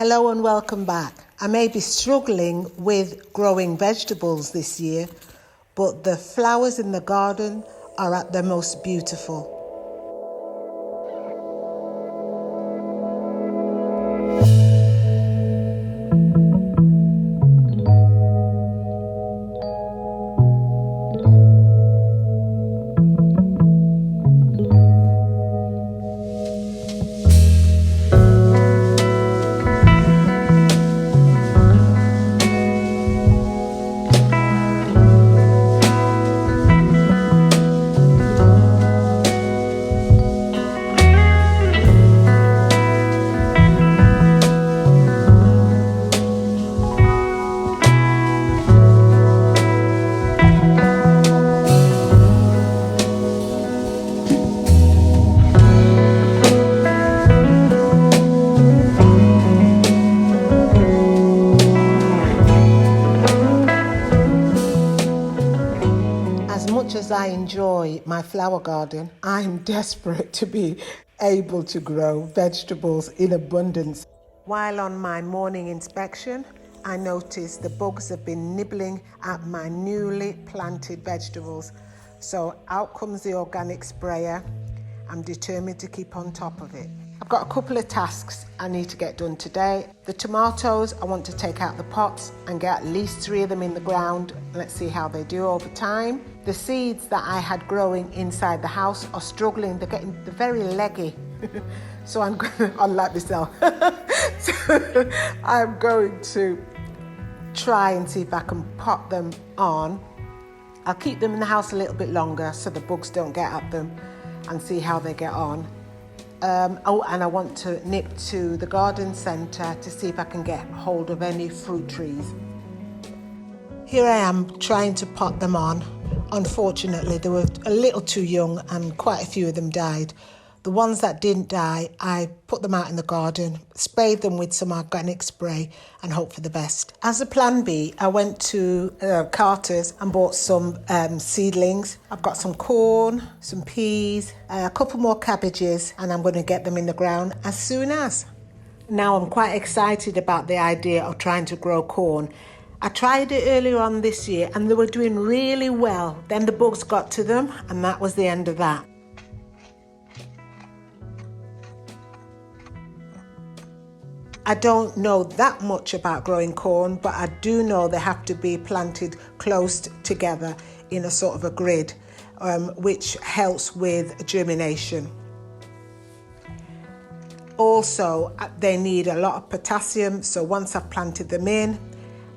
Hello and welcome back. I may be struggling with growing vegetables this year, but the flowers in the garden are at their most beautiful. As much as I enjoy my flower garden, I'm desperate to be able to grow vegetables in abundance. While on my morning inspection, I noticed the bugs have been nibbling at my newly planted vegetables. So out comes the organic sprayer. I'm determined to keep on top of it. I've got a couple of tasks I need to get done today. The tomatoes, I want to take out the pots and get at least 3 of them in the ground. Let's see how they do over time. The seeds that I had growing inside the house are struggling. They're very leggy. So I'm going to, unlike myself, so I'm going to try and see if I can pot them on. I'll keep them in the house a little bit longer so the bugs don't get at them and see how they get on. And I want to nip to the garden centre to see if I can get hold of any fruit trees. Here I am trying to pot them on. Unfortunately, they were a little too young and quite a few of them died. The ones that didn't die, I put them out in the garden, sprayed them with some organic spray and hope for the best. As a plan B, I went to Carter's and bought some seedlings. I've got some corn, some peas, a couple more cabbages, and I'm going to get them in the ground as soon as. Now I'm quite excited about the idea of trying to grow corn. I tried it earlier on this year and they were doing really well. Then the bugs got to them and that was the end of that. I don't know that much about growing corn, but I do know they have to be planted close together in a sort of a grid, which helps with germination. Also, they need a lot of potassium, so once I've planted them in,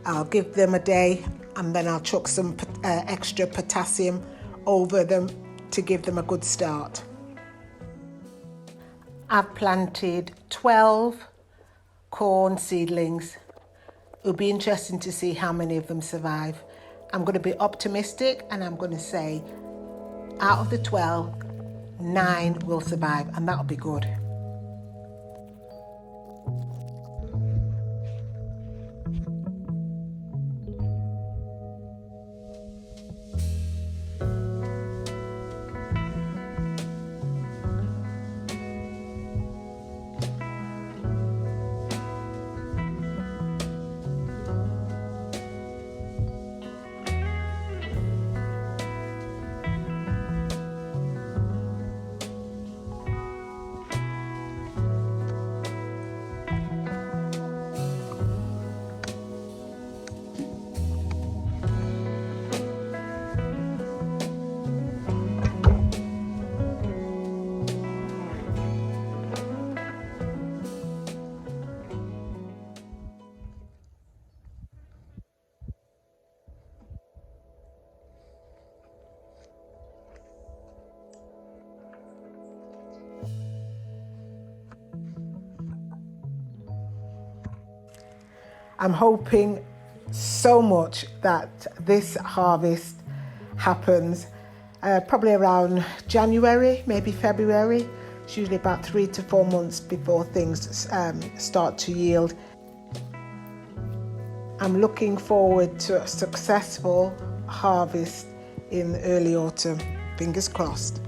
I'll give them a day and then I'll chuck some extra potassium over them to give them a good start. I've planted 12 corn seedlings. It'll be interesting to see how many of them survive. I'm going to be optimistic and I'm going to say out of the 12, 9 will survive, and that'll be good. I'm hoping so much that this harvest happens probably around January, maybe February. It's usually about 3 to 4 months before things start to yield. I'm looking forward to a successful harvest in early autumn. Fingers crossed.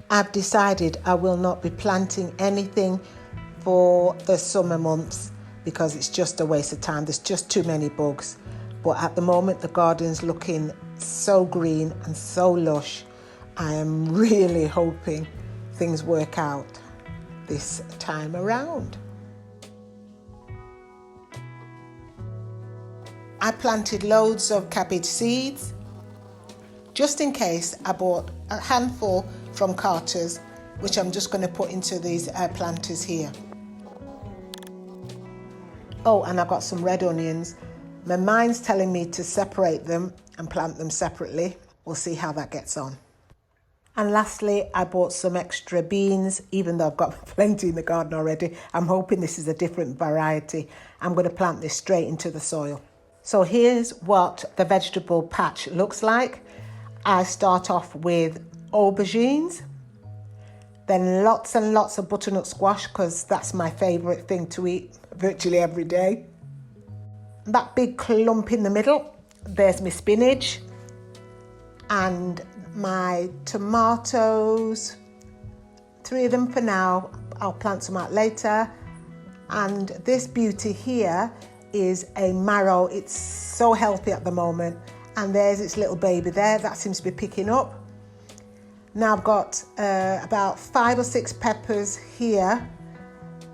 I've decided I will not be planting anything for the summer months because it's just a waste of time. There's just too many bugs. But at the moment, the garden's looking so green and so lush. I am really hoping things work out this time around. I planted loads of cabbage seeds. Just in case, I bought a handful from Carter's, which I'm just going to put into these planters here. Oh, and I got some red onions. My mind's telling me to separate them and plant them separately. We'll see how that gets on. And lastly, I bought some extra beans, even though I've got plenty in the garden already. I'm hoping this is a different variety. I'm going to plant this straight into the soil. So here's what the vegetable patch looks like. I start off with aubergines, then lots and lots of butternut squash because that's my favourite thing to eat virtually every day. That big clump in the middle, there's my spinach and my tomatoes, 3 of them for now. I'll plant some out later. And this beauty here is a marrow. It's so healthy at the moment. And there's its little baby there. That seems to be picking up. Now I've got about 5 or 6 peppers here.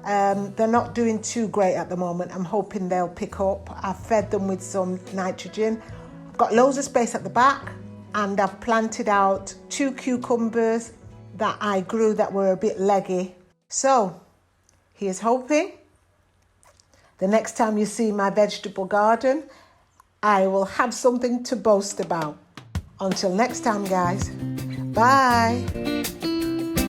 They're not doing too great at the moment. I'm hoping they'll pick up. I've fed them with some nitrogen. I've got loads of space at the back, and I've planted out 2 cucumbers that I grew that were a bit leggy. So here's hoping the next time you see my vegetable garden, I will have something to boast about. Until next time, guys. Bye.